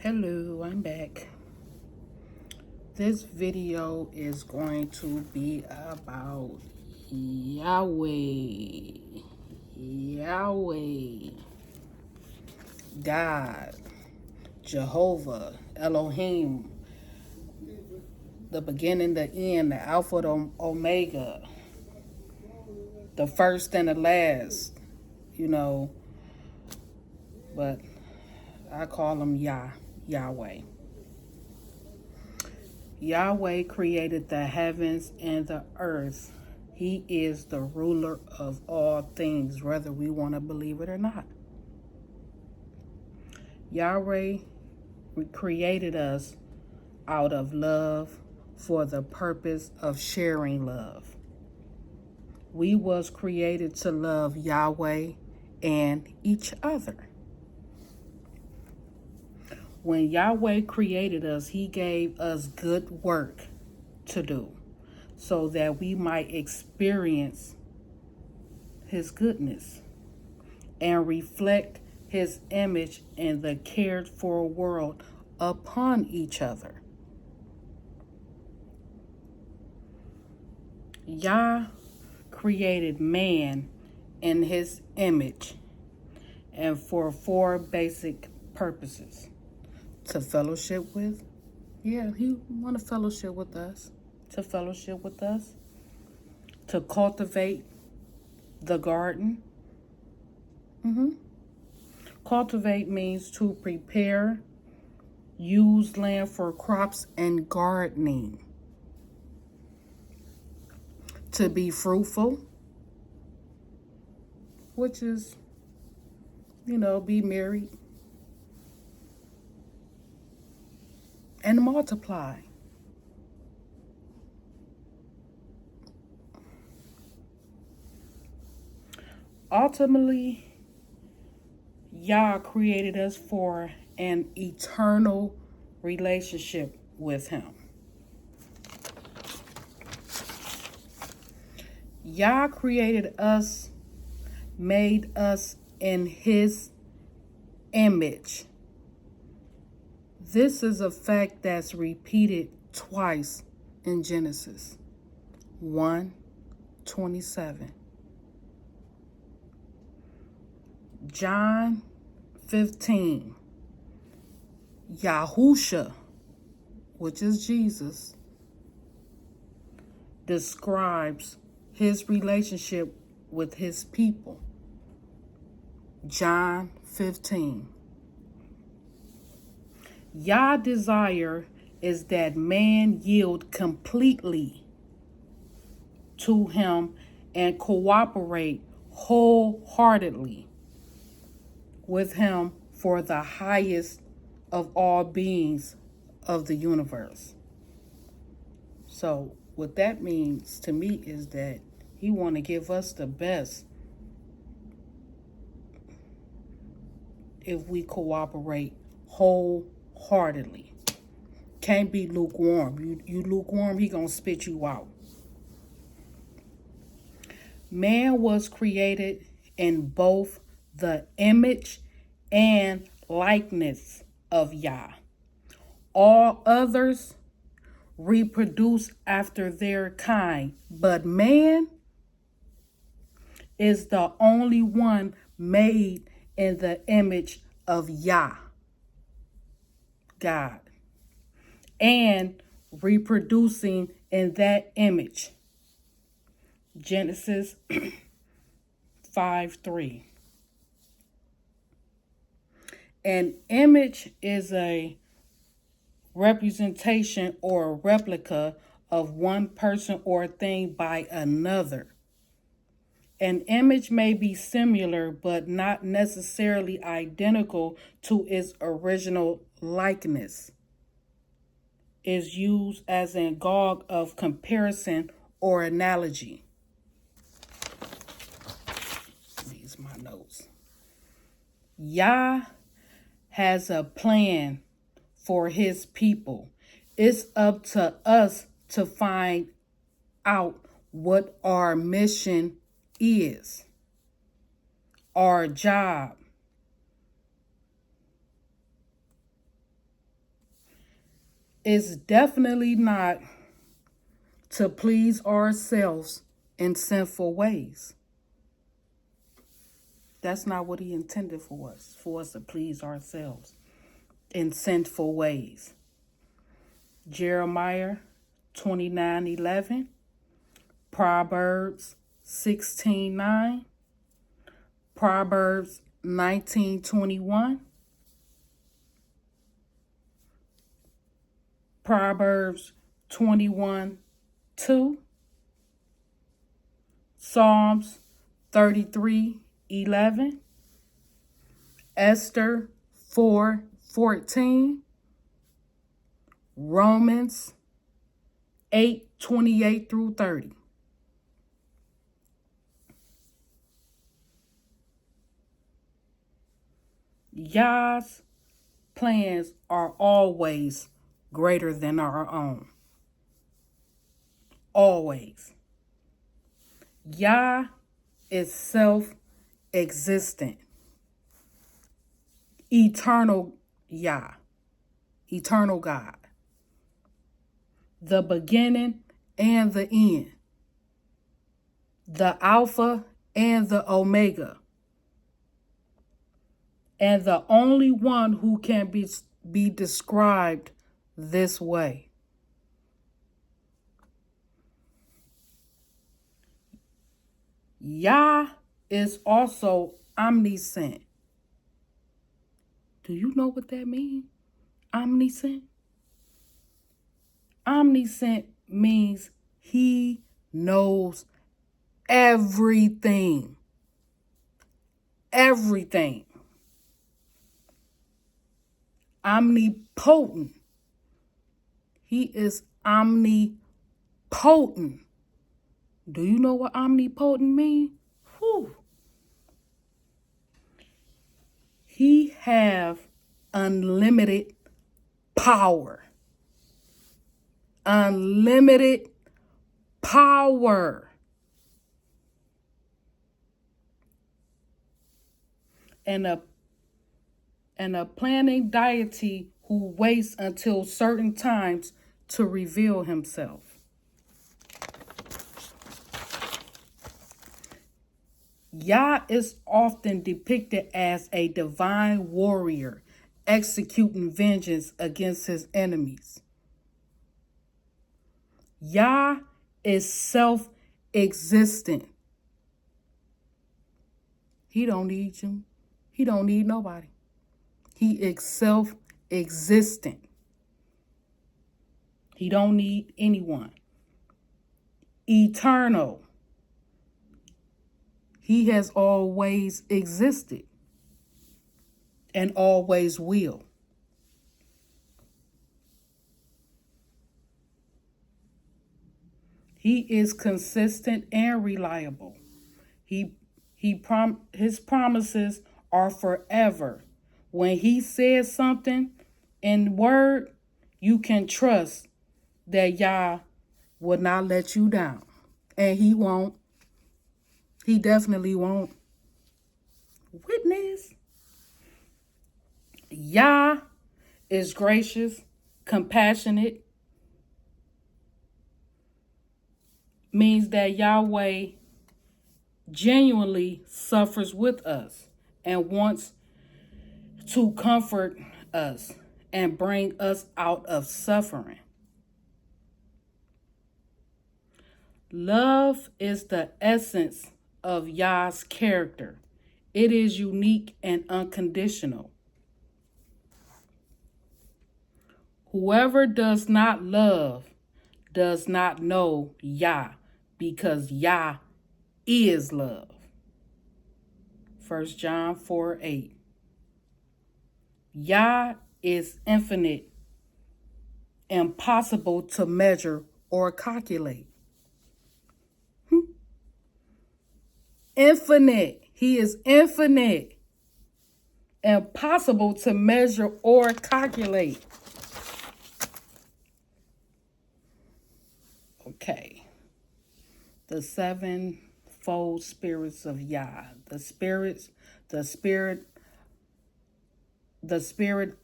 Hello, I'm back. This video is going to be about Yahweh. Yahweh. God. Jehovah. Elohim. The beginning, the end, the Alpha, the Omega. The first and the last. But I call him Yahweh. Yahweh created the heavens and the earth. He is the ruler of all things, whether we want to believe it or not. Yahweh created us out of love for the purpose of sharing love. We was created to love Yahweh and each other. When Yahweh created us, he gave us good work to do so that we might experience his goodness and reflect his image in the cared for world upon each other. Yah created man in his image and for 4 basic purposes. To fellowship with. Yeah, he want to fellowship with us. To fellowship with us. To cultivate the garden. Cultivate means to prepare, use land for crops and gardening. To be fruitful, which is, be married. And multiply. Ultimately, Yah created us for an eternal relationship with him. Yah created us, made us in his image. This is a fact that's repeated twice in Genesis 1:27. John 15. Yahusha, which is Jesus, describes his relationship with his people. John 15. Yah's desire is that man yield completely to him and cooperate wholeheartedly with him for the highest of all beings of the universe. So what that means to me is that he want to give us the best if we cooperate wholeheartedly. Can't be lukewarm. You lukewarm, he gonna spit you out. Man was created in both the image and likeness of Yah. All others reproduce after their kind, but man is the only one made in the image of Yah, God, and reproducing in that image. Genesis 5:3. An image is a representation or replica of one person or thing by another. An image may be similar but not necessarily identical to its original likeness. Is used as a gog of comparison or analogy. These are my notes. Yah has a plan for his people. It's up to us to find out what our mission is, our job. It's definitely not to please ourselves in sinful ways. That's not what he intended for us to please ourselves in sinful ways. Jeremiah 29:11, Proverbs 16:9, Proverbs 19:21, Proverbs 21:2, Psalms 33:11, Esther 4:14, Romans 8:28 through 30. Yah's plans are always greater than our own. Always. Yah is self-existent. Eternal Yah. Eternal God. The beginning and the end. The Alpha and the Omega. And the only one who can be described this way. Yah is also omniscient. Do you know what that means? Omniscient? Omniscient means he knows everything. Everything. Omnipotent. He is omnipotent. Do you know what omnipotent means? Whew. He have unlimited power. Unlimited power. And a planning deity who waits until certain times to reveal himself. Yah is often depicted as a divine warrior executing vengeance against his enemies. Yah is self-existent. He don't need you. He don't need nobody. He is self-existent. He don't need anyone. Eternal. He has always existed and always will. He is consistent and reliable. His promises are forever. When he says something in word, you can trust that Yah will not let you down. And he won't. He definitely won't. Witness. Yah is gracious, compassionate. Means that Yahweh genuinely suffers with us and wants to comfort us and bring us out of suffering. Love is the essence of Yah's character. It is unique and unconditional. Whoever does not love does not know Yah, because Yah is love. 1 John 4:8. Yah is infinite, impossible to measure or calculate. Infinite. He is infinite, impossible to measure or calculate. Okay. The sevenfold spirits of Yah. The spirit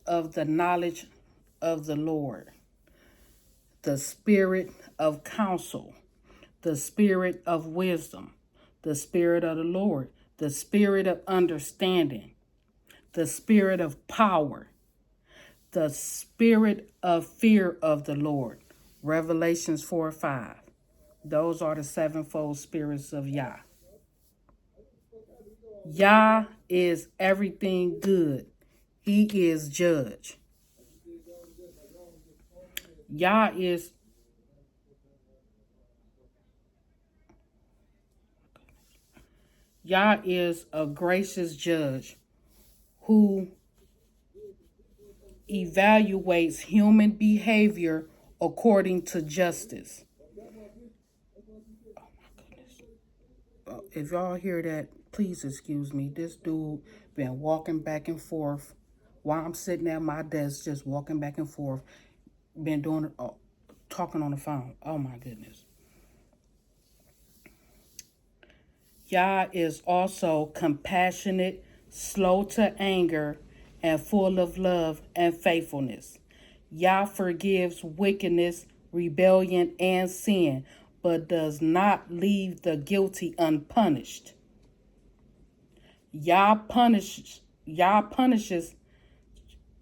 of the knowledge of the Lord. the spirit of counsel, the spirit of wisdom, the spirit of the Lord, the spirit of understanding, the spirit of power, the spirit of fear of the Lord. Revelations 4:5. Those are the sevenfold spirits of Yah. Yah is everything good. He is judge. Yah is a gracious judge who evaluates human behavior according to justice. If y'all hear that, please excuse me. This dude been walking back and forth while I'm sitting at my desk, just walking back and forth. Been doing talking on the phone. Oh my goodness. Yah is also compassionate, slow to anger, and full of love and faithfulness. Yah forgives wickedness, rebellion, and sin, but does not leave the guilty unpunished. Yah punishes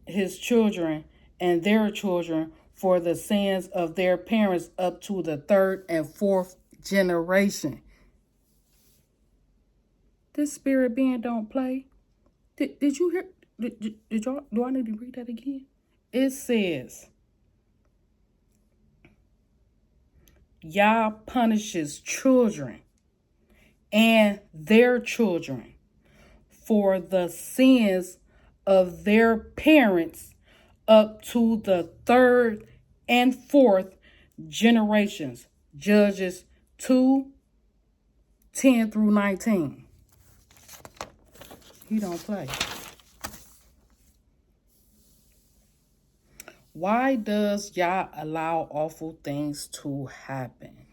his children and their children for the sins of their parents up to the third and fourth generation. This spirit being don't play. Did you hear? Did y'all? Do I need to read that again? It says, Yah punishes children and their children for the sins of their parents up to the third and fourth generations. Judges 2:10 through 19. He don't play. Why does Yah allow awful things to happen?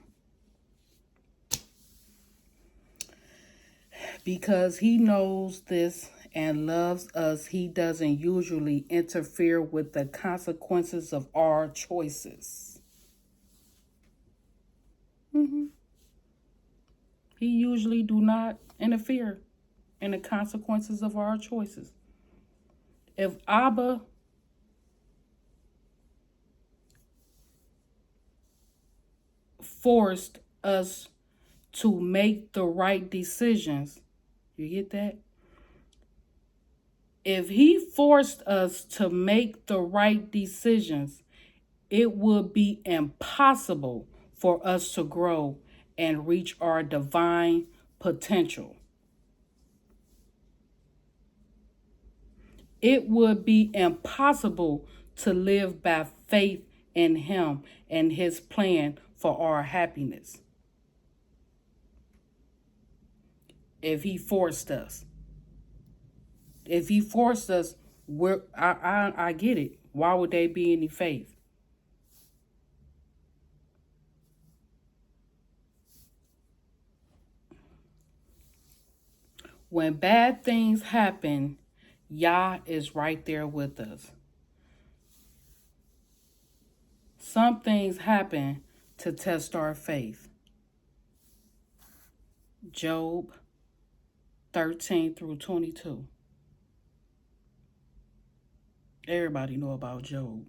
Because he knows this and loves us, he doesn't usually interfere with the consequences of our choices. He usually do not interfere in the consequences of our choices. If Abba forced us to make the right decisions, you get that? If he forced us to make the right decisions, it would be impossible for us to grow and reach our divine potential. It would be impossible to live by faith in him and his plan for our happiness. If he forced us. If he forced us, I get it. Why would there be any faith? When bad things happen, Yah is right there with us. Some things happen to test our faith. Job 13 through 22. Everybody know about Job.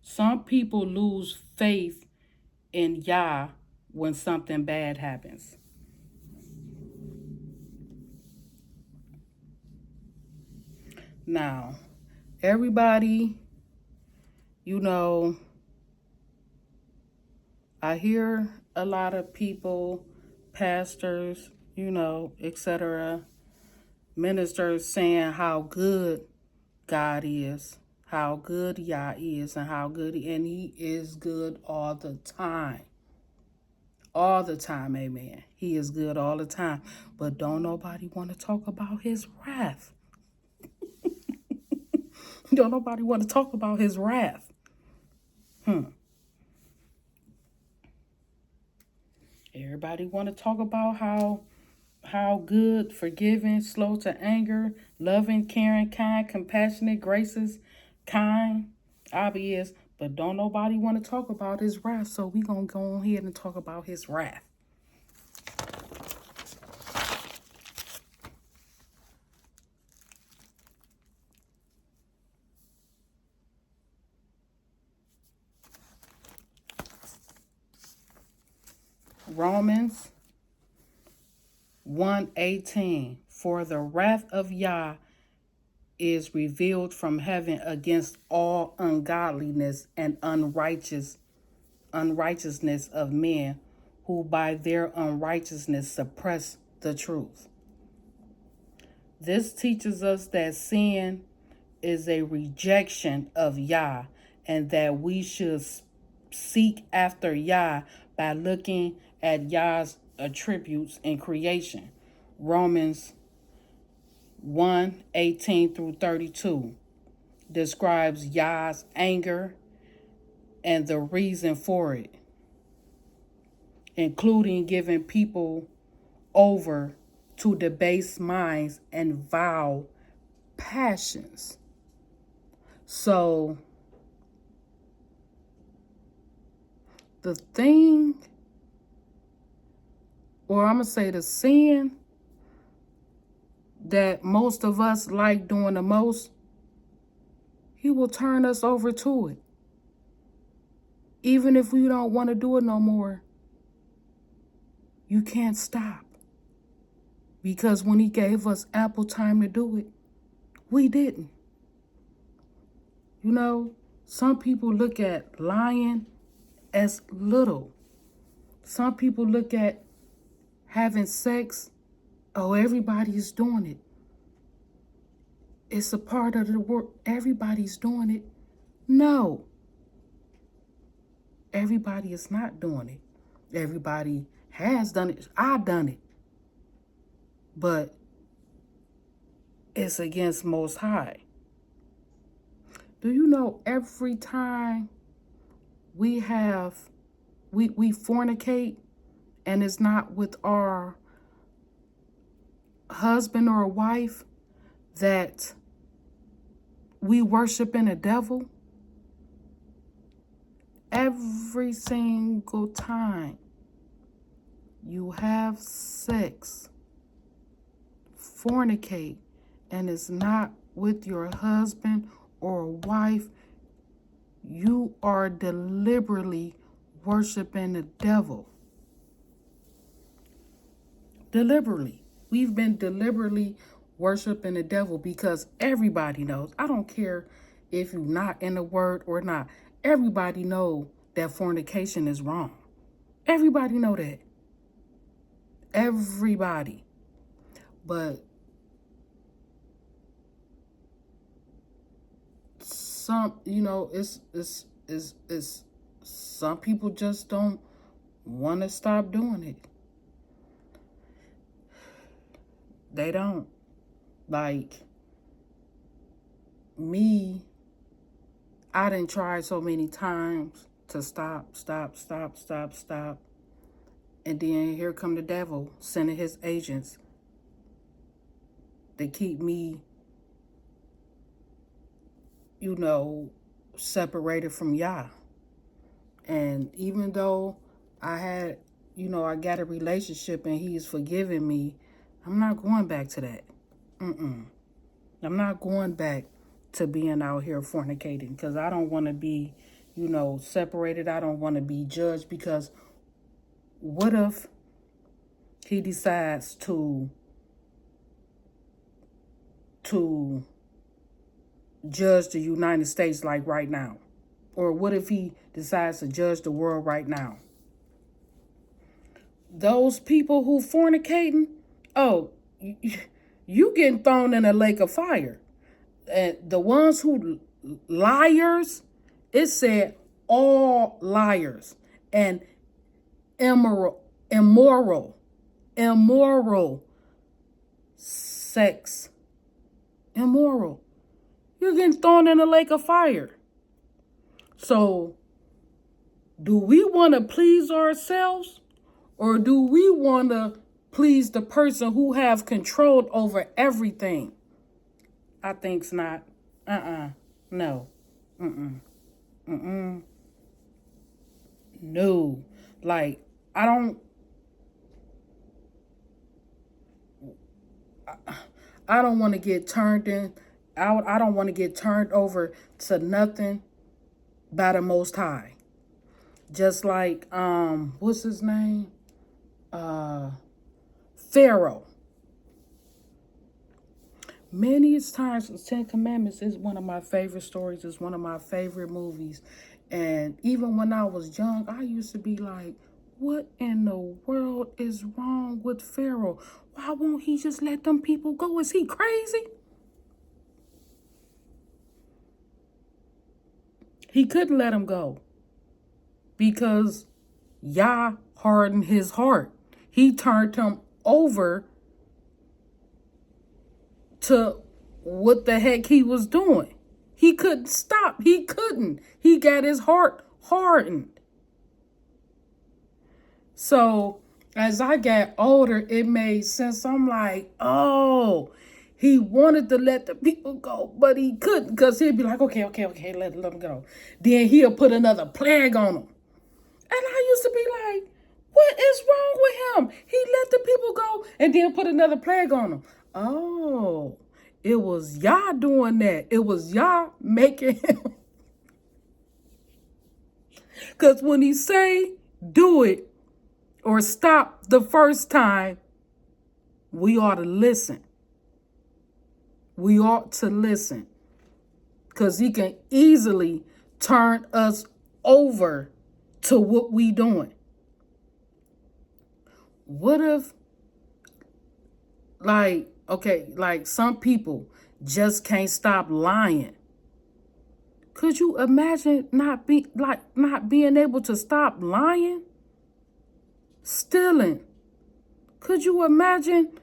Some people lose faith in Yah when something bad happens. Now, everybody, I hear a lot of people, pastors, etc., ministers saying how good God is, how good Yah is, and and he is good all the time. All the time, amen. He is good all the time. But don't nobody want to talk about his wrath. Don't nobody want to talk about his wrath. Everybody want to talk about how good, forgiving, slow to anger, loving, caring, kind, compassionate, gracious, kind, Abba is. But don't nobody want to talk about his wrath, so we going to go ahead and talk about his wrath. Romans 1:18. For the wrath of Yah is revealed from heaven against all ungodliness and unrighteousness of men who by their unrighteousness suppress the truth. This teaches us that sin is a rejection of Yah, and that we should seek after Yah by looking at Yah's attributes in creation. Romans 1:18 through 32 describes Yah's anger and the reason for it, including giving people over to debased minds and vile passions. So the thing, or I'm going to say the sin that most of us like doing the most, he will turn us over to it. Even if we don't want to do it no more, you can't stop. Because when he gave us ample time to do it, we didn't. You know, some people look at lying as little. Some people look at having sex, oh, everybody's doing it. It's a part of the work. Everybody's doing it. No. Everybody is not doing it. Everybody has done it. I've done it. But it's against Most High. Do you know every time we fornicate and it's not with our husband or wife, that we worshiping a devil? Every single time you have sex, fornicate, and it's not with your husband or wife, you are deliberately worshiping the devil. Deliberately. We've been deliberately worshiping the devil because everybody knows. I don't care if you're not in the word or not. Everybody knows that fornication is wrong. Everybody know that. Everybody. But some, it's some people just don't want to stop doing it. They don't. Like me, I done tried so many times to stop. And then here come the devil sending his agents to keep me, separated from Yah. And even though I got a relationship and he's forgiven me, I'm not going back to that. I'm not going back to being out here fornicating because I don't want to be, separated. I don't want to be judged, because what if he decides to judge the United States like right now? Or what if he decides to judge the world right now? Those people who fornicating, oh, you getting thrown in a lake of fire. And the ones who liars, it said all liars and immoral sex, immoral. You're getting thrown in a lake of fire. So, do we want to please ourselves, or do we want to please the person who have control over everything? I think's not. No. No. Like, I don't I don't want to get turned in. I don't want to get turned over to nothing by the Most High. Just like what's his name? Pharaoh. Many times, the Ten Commandments is one of my favorite stories. It's one of my favorite movies. And even when I was young, I used to be like, what in the world is wrong with Pharaoh? Why won't he just let them people go? Is he crazy? He couldn't let him go because Yah hardened his heart. He turned him over to what the heck he was doing. He couldn't stop. He couldn't. He got his heart hardened. So as I got older, it made sense. I'm like, oh, he wanted to let the people go, but he couldn't because he'd be like, okay, let them go. Then he'll put another plague on them. And I used to be like, what is wrong with him? He let the people go and then put another plague on them. Oh, it was Yah doing that. It was Yah making him. Because when he say, do it or stop the first time, we ought to listen. We ought to listen. Because he can easily turn us over to what we doing. What if, like some people just can't stop lying? Could you imagine not being able to stop lying? Stealing. Could you imagine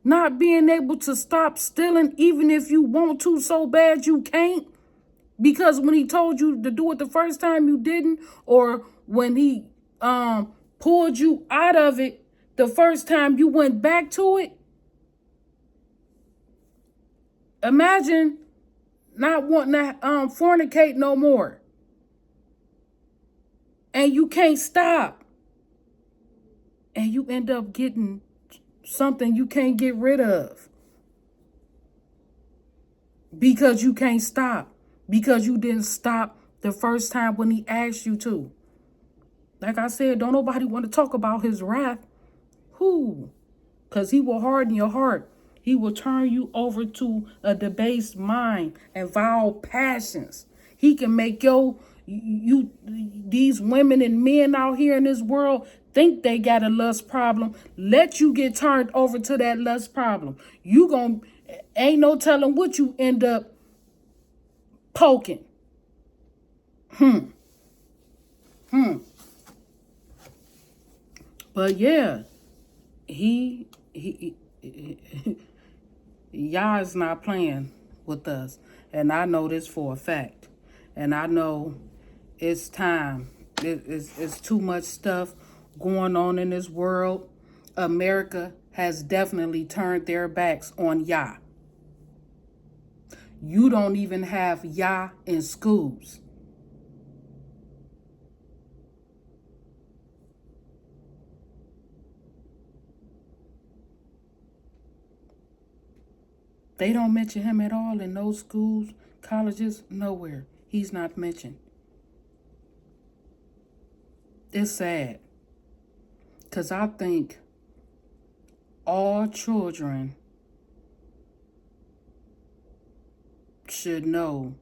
not being able to stop stealing even if you want to so bad you can't? Because when he told you to do it the first time you didn't, or when he pulled you out of it the first time you went back to it. Imagine not wanting to fornicate no more. And you can't stop. And you end up getting something you can't get rid of. Because you can't stop. Because you didn't stop the first time when he asked you to. Like I said, don't nobody want to talk about his wrath. Who? Because he will harden your heart. He will turn you over to a debased mind and vile passions. He can make these women and men out here in this world think they got a lust problem. Let you get turned over to that lust problem. Ain't no telling what you end up poking. But yeah, Yah is not playing with us. And I know this for a fact. And I know it's time. It's too much stuff going on in this world. America has definitely turned their backs on Yah. You don't even have Yah in schools. They don't mention him at all in those schools, colleges, nowhere. He's not mentioned. It's sad. Because I think all children should know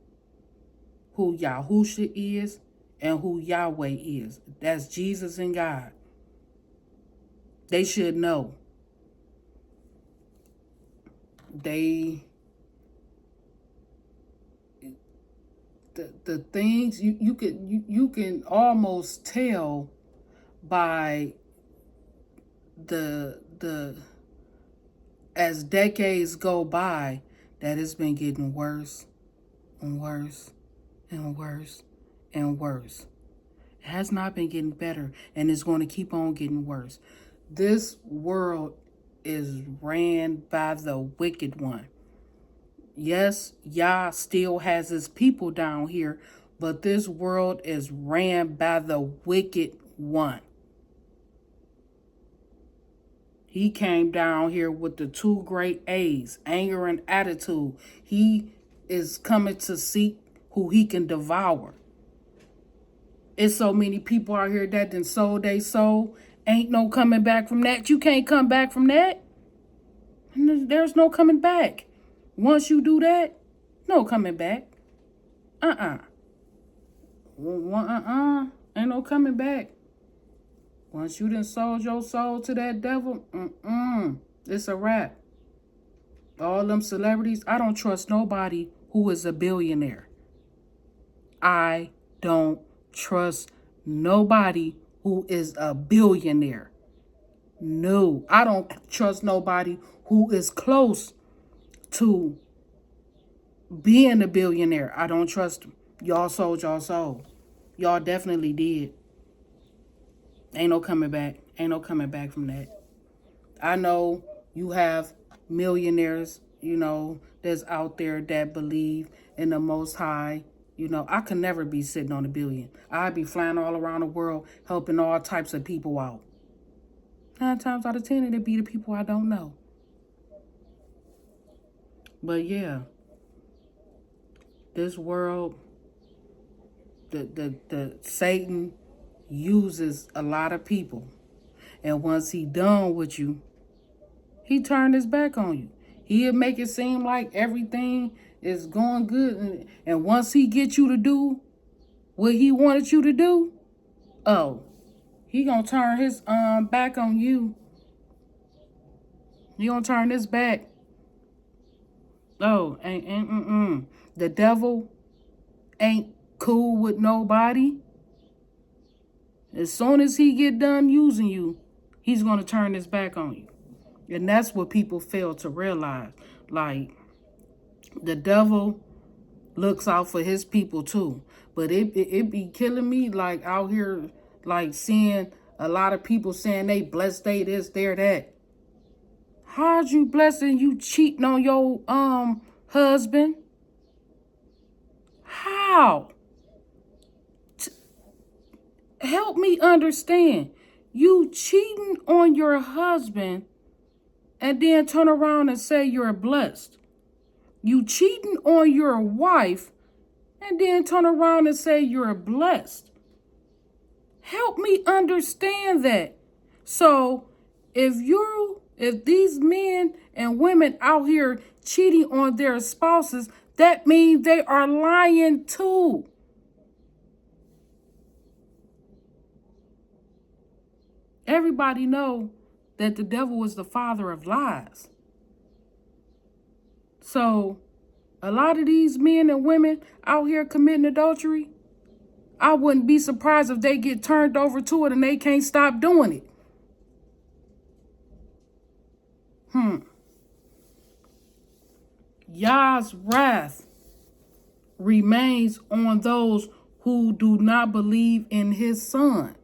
who Yahusha is and who Yahweh is. That's Jesus and God. They should know. The things you can almost tell by the as decades go by that it's been getting worse and worse and worse and worse. It has not been getting better, and it's going to keep on getting worse. This world is ran by the wicked one. Yes, Yah still has his people down here, But this world is ran by the wicked one. He came down here with the 2 great A's, anger and attitude. He is coming to seek who he can devour. It's so many people out here that done sold they soul. Ain't no coming back from that. You can't come back from that. There's no coming back. Once you do that, no coming back. Ain't no coming back. Once you done sold your soul to that devil, it's a wrap. All them celebrities, I don't trust nobody who is a billionaire. I don't trust nobody who is a billionaire. No, I don't trust nobody who is close to being a billionaire. I don't trust them. Y'all sold y'all soul. Y'all definitely did. Ain't no coming back. Ain't no coming back from that. I know you have millionaires, that's out there that believe in the Most High. I could never be sitting on $1 billion. I'd be flying all around the world, helping all types of people out. 9 times out of 10, it'd be the people I don't know. But yeah, this world, the Satan uses a lot of people. And once he done with you, he turned his back on you. He'll make it seem like everything is going good. And once he gets you to do what he wanted you to do, he gonna turn his back on you. He gonna turn his back. The devil ain't cool with nobody. As soon as he get done using you, he's gonna turn his back on you. And that's what people fail to realize. Like, the devil looks out for his people too. But it be killing me, like, out here, like, seeing a lot of people saying they blessed, they this, they're that. How'd you blessed and you cheating on your husband? How? Help me understand. You cheating on your husband and then turn around and say you're blessed. You cheating on your wife and then turn around and say you're blessed. Help me understand that. So if these men and women out here cheating on their spouses, that means they are lying too. Everybody know that the devil is the father of lies. So a lot of these men and women out here committing adultery, I wouldn't be surprised if they get turned over to it and they can't stop doing it. Yah's wrath remains on those who do not believe in his son.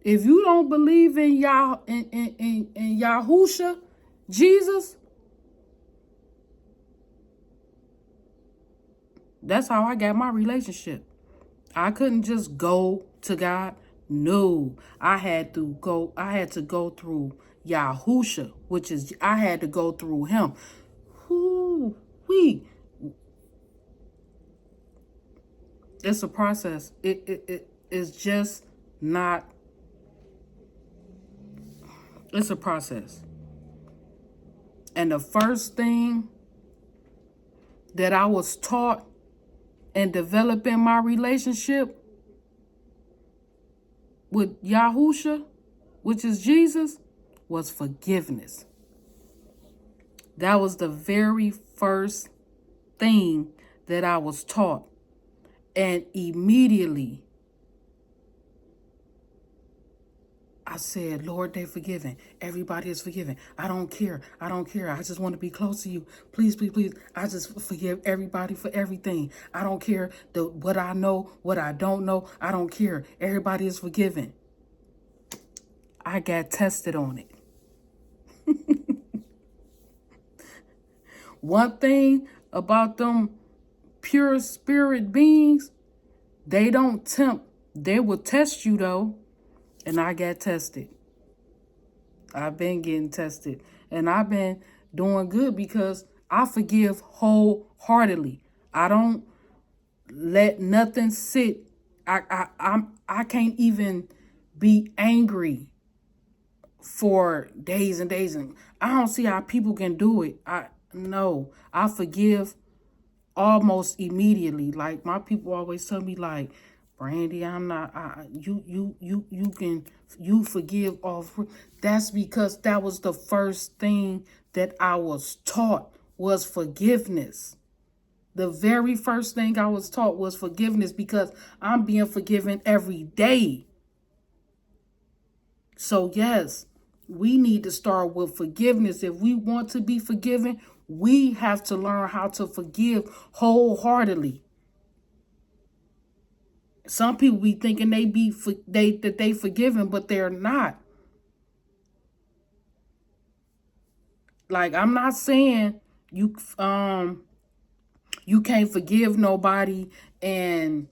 If you don't believe in Yahusha, Jesus, that's how I got my relationship. I couldn't just go to God. No, I had to go through Yahusha, which is, I had to go through him. It's a process. It's just not. It's a process. And the first thing that I was taught in developing my relationship with Yahusha, which is Jesus, was forgiveness. That was the very first thing that I was taught. And immediately I said, Lord, they're forgiven. Everybody is forgiven. I don't care. I just want to be close to you. Please, please, please. I just forgive everybody for everything. I don't care what I know, what I don't know. I don't care. Everybody is forgiven. I got tested on it. One thing about them pure spirit beings, they don't tempt. They will test you though. And I got tested. I've been getting tested. And I've been doing good because I forgive wholeheartedly. I don't let nothing sit. I can't even be angry for days and days, and I don't see how people can do it. I forgive almost immediately. Like my people always tell me, like, Brandy, I'm not. You forgive all. That's because that was the first thing that I was taught was forgiveness. The very first thing I was taught was forgiveness because I'm being forgiven every day. So yes, we need to start with forgiveness. If we want to be forgiven, we have to learn how to forgive wholeheartedly. Some people be thinking that they forgiven, but they're not. Like I'm not saying you can't forgive nobody and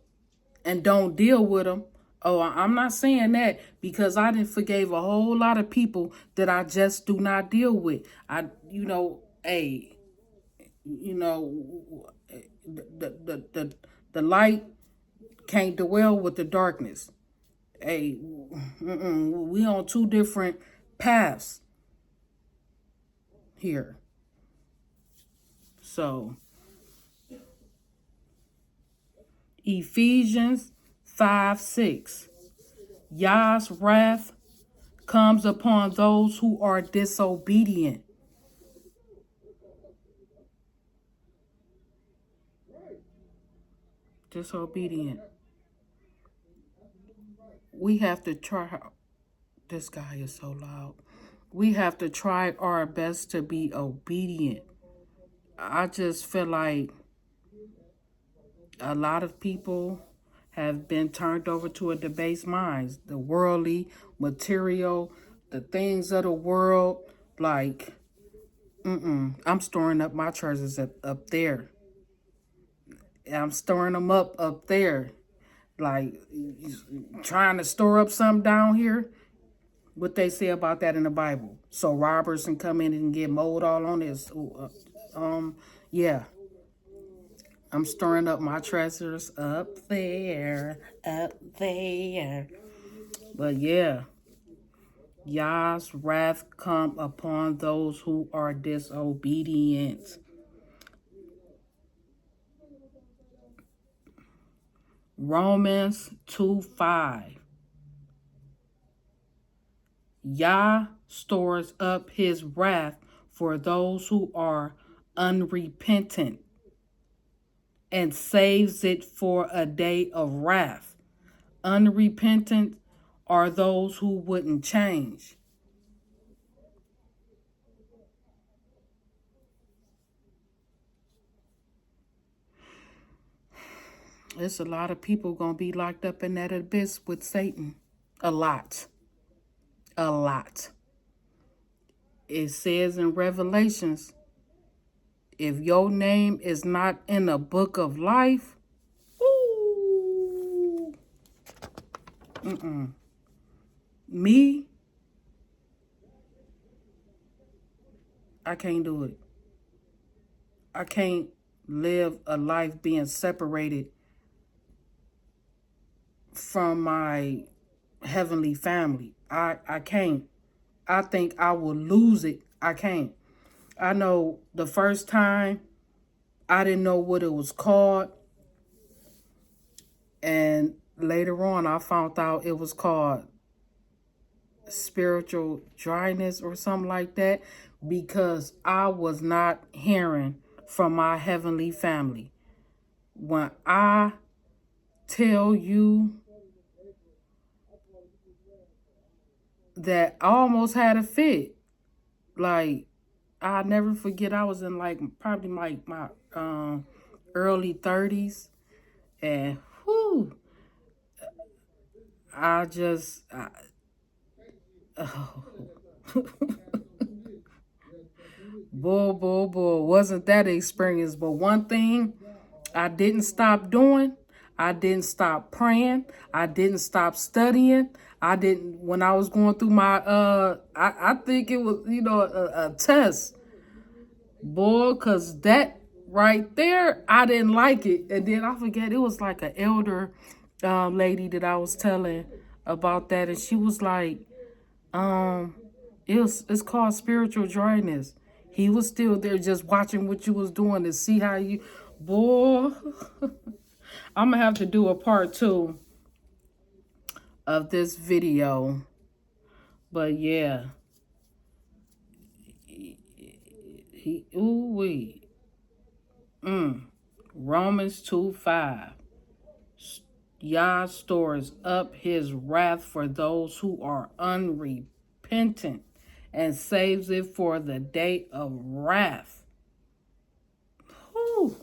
don't deal with them. Oh, I'm not saying that because I didn't forgave a whole lot of people that I just do not deal with. Hey, you know, the light can't dwell with the darkness. Hey, we on two different paths here. So Ephesians 5:6. Yah's wrath comes upon those who are disobedient. Disobedient. We have to try. This guy is so loud. We have to try our best to be obedient. I just feel like a lot of people have been turned over to a debased minds, the worldly, material, the things of the world. Like, I'm storing up my treasures up there. I'm storing them up there. Like, trying to store up something down here. What they say about that in the Bible. So robbers can come in and get mold all on this. Yeah. I'm storing up my treasures up there. But yeah, Yah's wrath come upon those who are disobedient. Romans 2:5. Yah stores up his wrath for those who are unrepentant and saves it for a day of wrath. Unrepentant are those who wouldn't change. There's a lot of people going to be locked up in that abyss with Satan. A lot. A lot. It says in Revelations, if your name is not in the book of life, ooh, me, I can't do it. I can't live a life being separated from my heavenly family. I can't. I think I will lose it. I can't. I know the first time I didn't know what it was called. And later on I found out it was called spiritual dryness or something like that because I was not hearing from my heavenly family. When I tell you that I almost had a fit, like I'll never forget, I was in like probably like my early 30s, and whew, oh, boy, wasn't that experience. But one thing I didn't stop doing. I didn't stop praying. I didn't stop studying. I didn't, when I was going through my, I think it was, a test. Boy, because that right there, I didn't like it. And then I forget, it was like an elder lady that I was telling about that. And she was like, it's called spiritual dryness. He was still there just watching what you was doing to see how you, boy, I'm going to have to do a part 2 of this video. But yeah, ooh-wee. Romans 2:5. Yah stores up his wrath for those who are unrepentant and saves it for the day of wrath. Whew.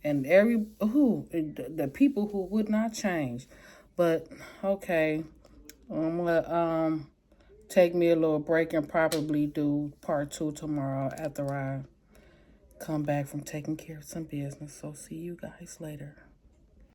And the people who would not change. But okay, I'm gonna take me a little break and probably do part 2 tomorrow after I come back from taking care of some business. So see you guys later.